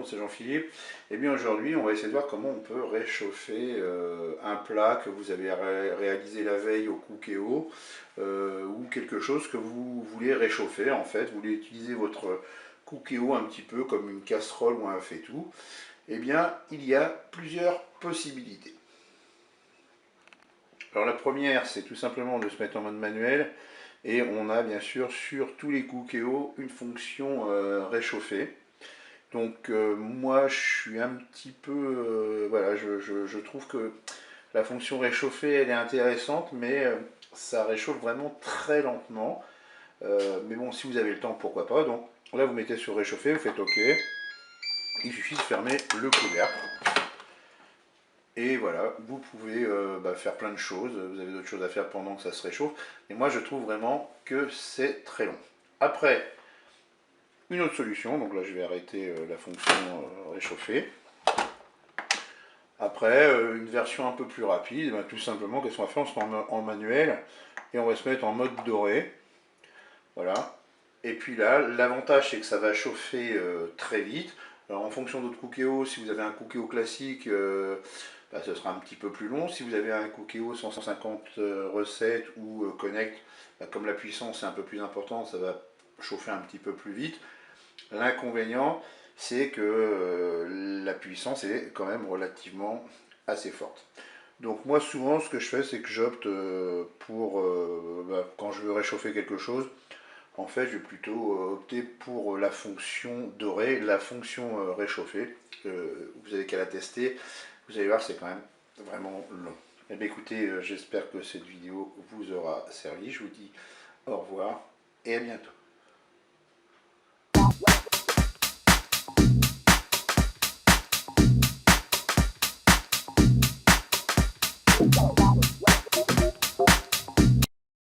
monde, c'est Jean-Philippe. Et bien aujourd'hui, on va essayer de voir comment on peut réchauffer un plat que vous avez réalisé la veille au Cookéo ou quelque chose que vous voulez réchauffer en fait. Vous voulez utiliser votre Cookéo un petit peu comme une casserole ou un faitout. Eh bien, il y a plusieurs possibilités. Alors la première, c'est tout simplement de se mettre en mode manuel. Et on a bien sûr sur tous les Cookéo une fonction réchauffée. Donc moi je suis un petit peu, voilà, je trouve que la fonction réchauffée elle est intéressante, mais ça réchauffe vraiment très lentement. Mais bon, si vous avez le temps, pourquoi pas. Donc là vous mettez sur réchauffer, vous faites OK. Il suffit de fermer le couvercle. Et voilà, vous pouvez faire plein de choses. Vous avez d'autres choses à faire pendant que ça se réchauffe. Et moi je trouve vraiment que c'est très long. Après, une autre solution, donc là je vais arrêter la fonction réchauffer. Après, une version un peu plus rapide, ben, tout simplement, qu'est-ce qu'on va faire? On se met en manuel et on va se mettre en mode doré. Voilà. Et puis là, l'avantage c'est que ça va chauffer très vite. Alors en fonction de votre Cookéo, si vous avez un Cookéo classique, ce sera un petit peu plus long. Si vous avez un Cookéo 150 recettes ou Connect, comme la puissance est un peu plus importante, ça va chauffer un petit peu plus vite. L'inconvénient, c'est que la puissance est quand même relativement assez forte. Donc moi souvent ce que je fais c'est que j'opte pour, quand je veux réchauffer quelque chose, en fait je vais plutôt opter pour la fonction dorée, la fonction réchauffée. Vous avez qu'à la tester, vous allez voir c'est quand même vraiment long. Eh bien écoutez, j'espère que cette vidéo vous aura servi, je vous dis au revoir et à bientôt.